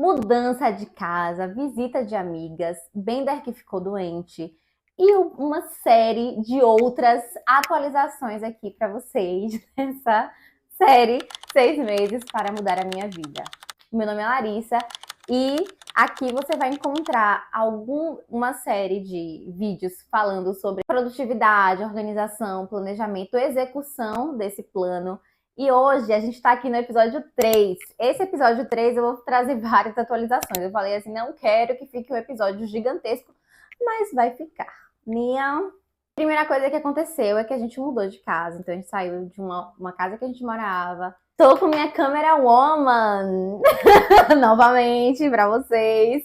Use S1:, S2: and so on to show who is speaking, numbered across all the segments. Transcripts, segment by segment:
S1: mudança de casa, visita de amigas, Bender que ficou doente e uma série de outras atualizações aqui para vocês nessa série 6 meses para mudar a minha vida. Meu nome é Larissa e aqui você vai encontrar uma série de vídeos falando sobre produtividade, organização, planejamento, execução desse plano. E hoje a gente está aqui no episódio 3. Esse episódio 3 eu vou trazer várias atualizações. Eu falei assim, não quero que fique um episódio gigantesco, mas vai ficar. Minha primeira coisa que aconteceu é que a gente mudou de casa. Então a gente saiu de uma casa que a gente morava. Tô com minha câmera woman novamente para vocês.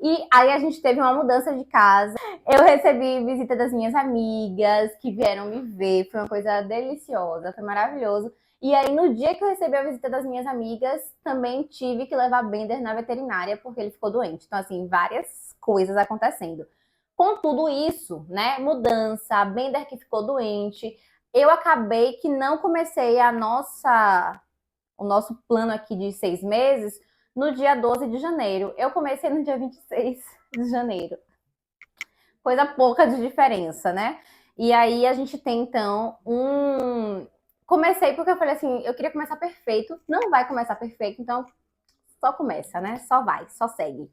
S1: E aí a gente teve uma mudança de casa. Eu recebi visita das minhas amigas que vieram me ver. Foi uma coisa deliciosa, foi maravilhoso. E aí no dia que eu recebi a visita das minhas amigas, também tive que levar Bender na veterinária porque ele ficou doente. Então assim, várias coisas acontecendo. Com tudo isso, né, mudança, Bender que ficou doente, eu acabei que não comecei o nosso plano aqui de 6 meses no dia 12 de janeiro. Eu comecei no dia 26 de janeiro. Coisa pouca de diferença, né? E aí a gente tem, então, Comecei porque eu falei assim, eu queria começar perfeito. Não vai começar perfeito, então só começa, né? Só vai, só segue.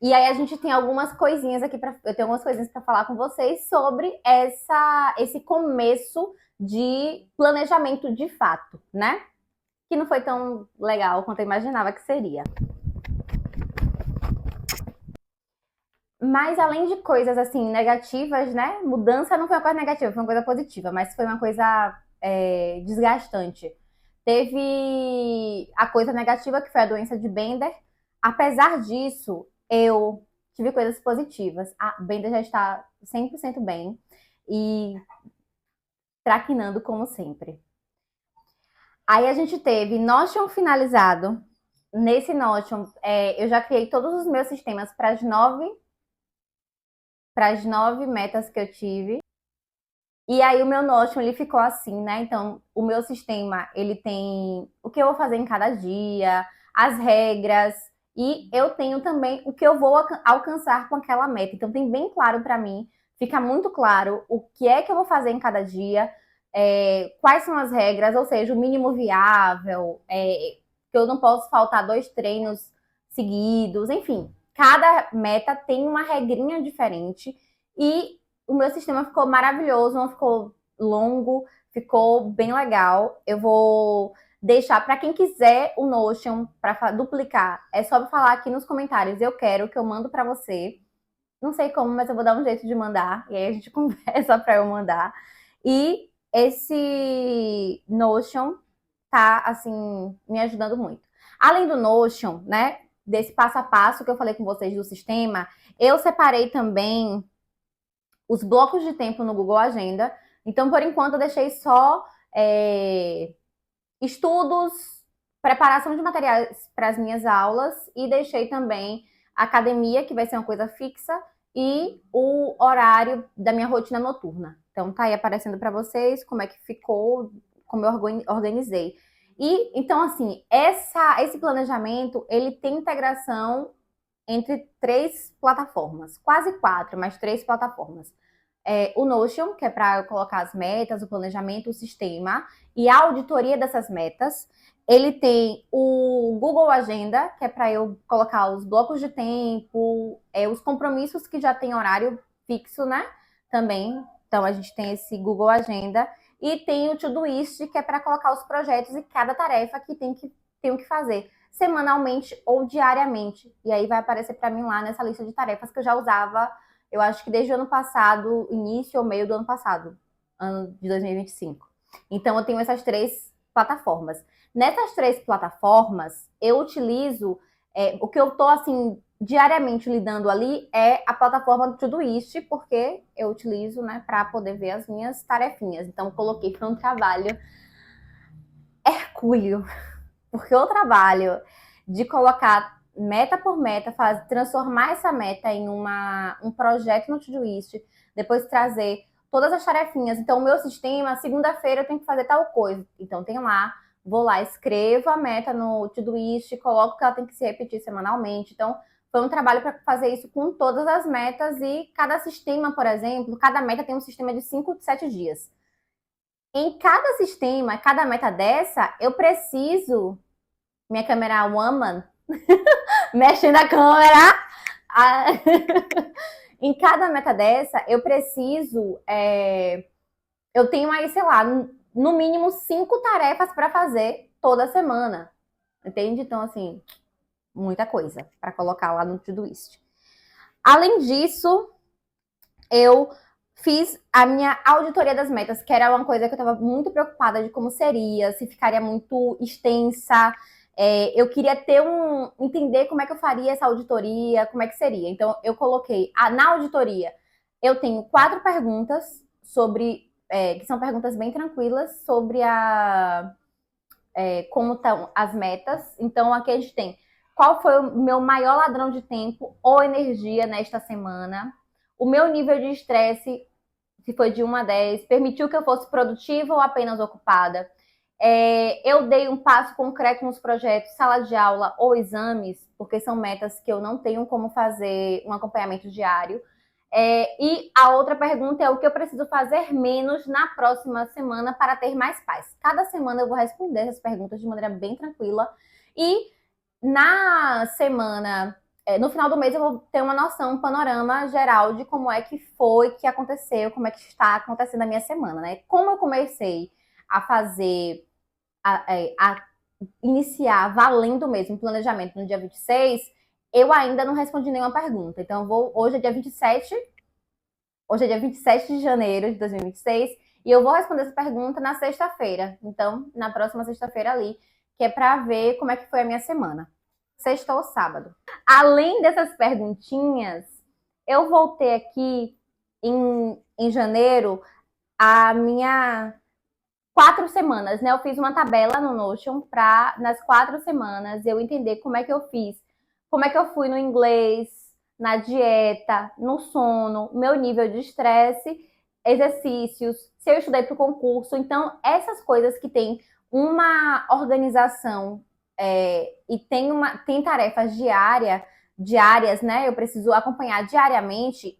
S1: E aí a gente tem algumas coisinhas aqui eu tenho algumas coisinhas para falar com vocês sobre esse começo de planejamento de fato, né? Que não foi tão legal quanto eu imaginava que seria. Mas além de coisas assim negativas, né? Mudança não foi uma coisa negativa, foi uma coisa positiva, mas foi uma coisa desgastante. Teve a coisa negativa, que foi a doença de Bender. Apesar disso, eu tive coisas positivas. A Bender já está 100% bem e traquinando como sempre. Aí a gente teve Notion finalizado. Nesse Notion, eu já criei todos os meus sistemas para as 9 metas que eu tive. E aí o meu Notion, ele ficou assim, né? Então, o meu sistema, ele tem o que eu vou fazer em cada dia, as regras, e eu tenho também o que eu vou alcançar com aquela meta. Então, tem bem claro para mim, fica muito claro o que é que eu vou fazer em cada dia, quais são as regras, ou seja, o mínimo viável, que eu não posso faltar 2 treinos seguidos, enfim. Cada meta tem uma regrinha diferente e o meu sistema ficou maravilhoso, não ficou longo, ficou bem legal. Eu vou deixar para quem quiser o Notion para duplicar. É só falar aqui nos comentários, eu quero que eu mando para você. Não sei como, mas eu vou dar um jeito de mandar e aí a gente conversa para eu mandar. E esse Notion tá assim me ajudando muito. Além do Notion, né, desse passo a passo que eu falei com vocês do sistema, eu separei também os blocos de tempo no Google Agenda. Então, por enquanto, eu deixei só estudos, preparação de materiais para as minhas aulas e deixei também academia, que vai ser uma coisa fixa, e o horário da minha rotina noturna. Então, tá aí aparecendo para vocês como é que ficou, como eu organizei. E, então, assim, esse planejamento, ele tem integração entre 3 plataformas, quase 4, mas 3 plataformas. O Notion, que é para eu colocar as metas, o planejamento, o sistema e a auditoria dessas metas. Ele tem o Google Agenda, que é para eu colocar os blocos de tempo, os compromissos que já tem horário fixo, né? Também. Então a gente tem esse Google Agenda. E tem o Todoist, que é para colocar os projetos e cada tarefa que tenho que fazer semanalmente ou diariamente. E aí vai aparecer para mim lá nessa lista de tarefas que eu já usava, eu acho que desde o ano passado, início ou meio do ano passado, ano de 2025. Então eu tenho essas 3 plataformas. Nessas 3 plataformas, eu utilizo o que eu tô assim diariamente lidando ali é a plataforma do Todoist, porque eu utilizo, né, para poder ver as minhas tarefinhas. Então coloquei, foi um trabalho hercúleo, porque o trabalho de colocar meta por meta, transformar essa meta em um projeto no Todoist, depois trazer todas as tarefinhas. Então, o meu sistema, segunda-feira eu tenho que fazer tal coisa. Então, tem lá vou lá, escrevo a meta no Todoist, coloco que ela tem que se repetir semanalmente. Então, foi um trabalho para fazer isso com todas as metas e cada sistema, por exemplo, cada meta tem um sistema de 5, 7 dias. Em cada sistema, cada meta dessa, eu preciso, minha câmera woman, mexendo a câmera, em cada meta dessa, eu preciso, eu tenho aí, sei lá, no mínimo 5 tarefas para fazer toda semana, entende? Então, assim, muita coisa para colocar lá no Todoist. Além disso, eu fiz a minha auditoria das metas, que era uma coisa que eu estava muito preocupada de como seria, se ficaria muito extensa. Eu queria entender como é que eu faria essa auditoria, como é que seria. Então, eu coloquei, na auditoria, eu tenho 4 perguntas sobre, que são perguntas bem tranquilas, sobre como estão as metas. Então, aqui a gente tem, qual foi o meu maior ladrão de tempo ou energia nesta semana? O meu nível de estresse, se foi de 1 a 10, permitiu que eu fosse produtiva ou apenas ocupada? Eu dei um passo concreto nos projetos, sala de aula ou exames, porque são metas que eu não tenho como fazer um acompanhamento diário. E a outra pergunta é o que eu preciso fazer menos na próxima semana para ter mais paz. Cada semana eu vou responder essas perguntas de maneira bem tranquila. E na semana, no final do mês, eu vou ter uma noção, um panorama geral de como é que foi, que aconteceu, como é que está acontecendo a minha semana, né? Como eu comecei a fazer, a iniciar valendo mesmo o planejamento no dia 26, eu ainda não respondi nenhuma pergunta. Então, hoje é dia 27, hoje é dia 27 de janeiro de 2026, e eu vou responder essa pergunta na sexta-feira. Então, na próxima sexta-feira ali, que é para ver como é que foi a minha semana. Sexta ou sábado. Além dessas perguntinhas, eu voltei aqui em janeiro a minha 4 semanas, né? Eu fiz uma tabela no Notion para nas 4 semanas eu entender como é que eu fiz, como é que eu fui no inglês, na dieta, no sono, meu nível de estresse, exercícios, se eu estudei para o concurso. Então, essas coisas que tem uma organização e tem tarefas diárias, né? Eu preciso acompanhar diariamente,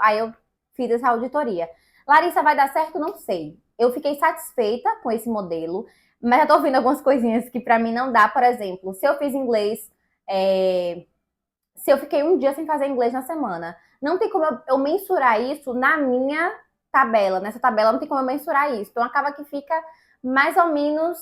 S1: aí eu fiz essa auditoria. Larissa, vai dar certo? Não sei. Eu fiquei satisfeita com esse modelo, mas eu tô vendo algumas coisinhas que para mim não dá. Por exemplo, se eu fiz inglês, se eu fiquei um dia sem fazer inglês na semana, não tem como eu mensurar isso na minha tabela. Nessa tabela não tem como eu mensurar isso. Então acaba que fica mais ou menos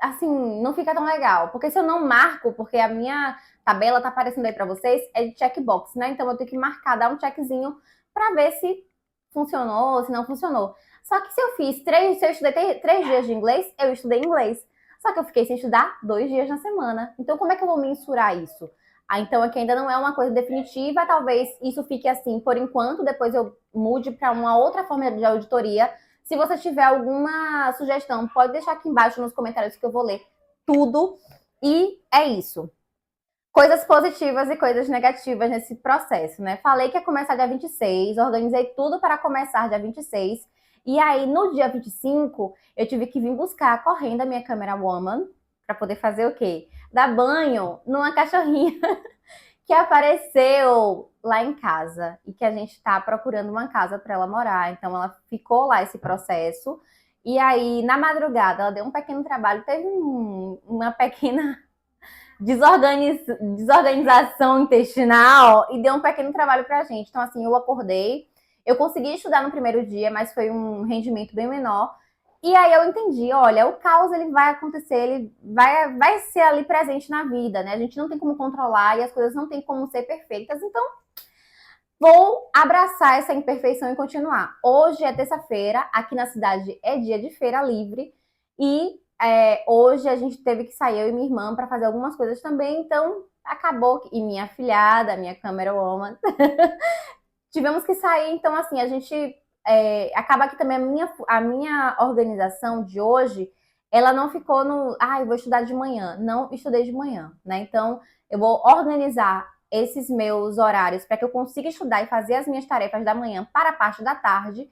S1: assim, não fica tão legal. Porque se eu não marco, porque a minha tabela tá aparecendo aí para vocês, é de checkbox, né? Então eu tenho que marcar, dar um checkzinho para ver se funcionou, se não funcionou. Só que se eu estudei 3 dias de inglês, eu estudei inglês. Só que eu fiquei sem estudar 2 dias na semana. Então, como é que eu vou mensurar isso? Então, aqui ainda não é uma coisa definitiva, talvez isso fique assim por enquanto, depois eu mude para uma outra forma de auditoria. Se você tiver alguma sugestão, pode deixar aqui embaixo nos comentários que eu vou ler tudo. E é isso. Coisas positivas e coisas negativas nesse processo, né? Falei que ia começar dia 26, organizei tudo para começar dia 26. E aí, no dia 25, eu tive que vir buscar correndo a minha câmera woman para poder fazer o quê? Dar banho numa cachorrinha que apareceu lá em casa e que a gente está procurando uma casa para ela morar. Então, ela ficou lá esse processo. E aí, na madrugada, ela deu um pequeno trabalho, teve uma pequena desorganização intestinal e deu um pequeno trabalho pra gente. Então, assim, eu acordei, eu consegui estudar no primeiro dia, mas foi um rendimento bem menor. E aí eu entendi, olha, o caos ele vai acontecer, ele vai ser ali presente na vida, né? A gente não tem como controlar e as coisas não tem como ser perfeitas, então vou abraçar essa imperfeição e continuar. Hoje é terça-feira, aqui na cidade é dia de feira livre e hoje a gente teve que sair, eu e minha irmã, para fazer algumas coisas também, então acabou. E minha afilhada, minha camera woman, tivemos que sair, então assim, a gente acaba que também a minha organização de hoje, ela não ficou eu vou estudar de manhã. Não estudei de manhã, né? Então eu vou organizar esses meus horários para que eu consiga estudar e fazer as minhas tarefas da manhã para a parte da tarde,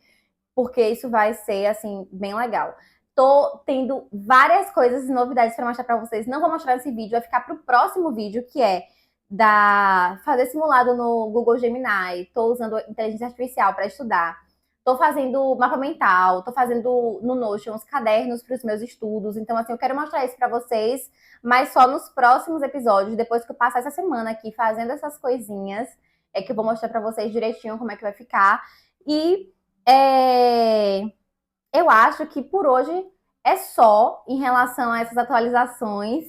S1: porque isso vai ser, assim, bem legal. Tô tendo várias coisas e novidades para mostrar para vocês. Não vou mostrar nesse vídeo, vai ficar pro próximo vídeo, que é fazer simulado no Google Gemini. Tô usando inteligência artificial para estudar. Tô fazendo mapa mental, tô fazendo no Notion os cadernos para os meus estudos. Então, assim, eu quero mostrar isso para vocês, mas só nos próximos episódios, depois que eu passar essa semana aqui fazendo essas coisinhas, é que eu vou mostrar para vocês direitinho como é que vai ficar. E eu acho que por hoje é só em relação a essas atualizações.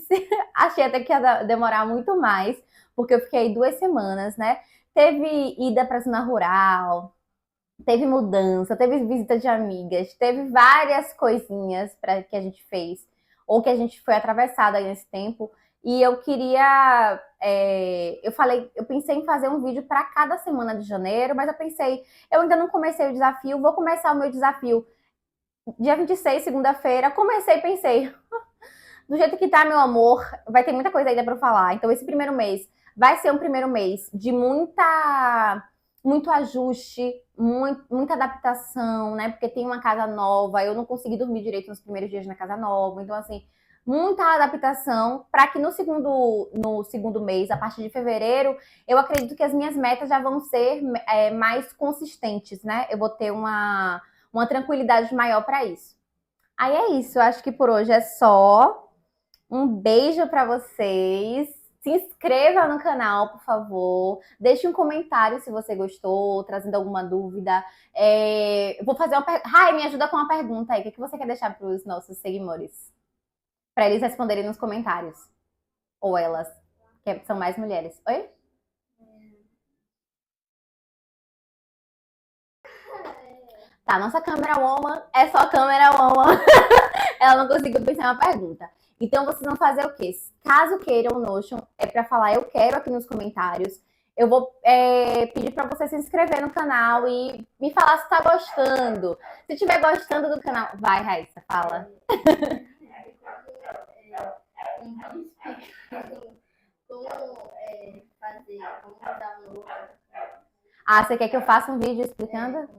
S1: Achei até que ia demorar muito mais, porque eu fiquei 2 semanas, né? Teve ida para a zona rural, teve mudança, teve visita de amigas, teve várias coisinhas para que a gente fez, ou que a gente foi atravessada aí nesse tempo. E eu queria. Eu pensei em fazer um vídeo para cada semana de janeiro, mas eu pensei, eu ainda não comecei o desafio, vou começar o meu desafio dia 26, segunda-feira. Comecei e pensei, do jeito que tá, meu amor, vai ter muita coisa ainda para eu falar. Então, esse primeiro mês vai ser um primeiro mês de muito ajuste, muita adaptação, né? Porque tem uma casa nova, eu não consegui dormir direito nos primeiros dias na casa nova. Então, assim, muita adaptação para que no segundo mês, a partir de fevereiro, eu acredito que as minhas metas já vão ser mais consistentes, né? Eu vou ter uma tranquilidade maior para isso. Aí é isso, eu acho que por hoje é só. Um beijo para vocês. Se inscreva no canal, por favor. Deixe um comentário se você gostou, trazendo alguma dúvida. Eu vou fazer uma pergunta. Rai, me ajuda com uma pergunta aí. O que você quer deixar para os nossos seguidores? Para eles responderem nos comentários. Ou elas, que são mais mulheres. Oi? Tá, nossa câmera woman é só câmera woman. Ela não conseguiu pensar uma pergunta. Então, vocês vão fazer o quê? Caso queiram o Notion, é para falar eu quero aqui nos comentários. Eu vou pedir para você se inscrever no canal e me falar se está gostando. Se estiver gostando do canal... Vai, Raíssa, fala. Ah, você quer que eu faça um vídeo explicando?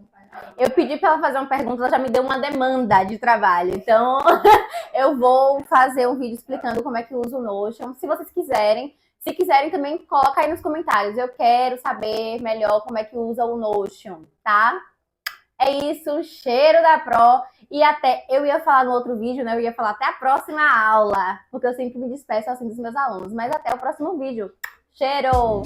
S1: Eu pedi para ela fazer uma pergunta, ela já me deu uma demanda de trabalho. Então, eu vou fazer um vídeo explicando como é que usa o Notion. Se vocês quiserem, se quiserem também, coloca aí nos comentários. Eu quero saber melhor como é que usa o Notion, tá? É isso, cheiro da Pro. E até, eu ia falar no outro vídeo, né? Eu ia falar até a próxima aula, porque eu sempre me despeço assim dos meus alunos. Mas até o próximo vídeo. Cheiro!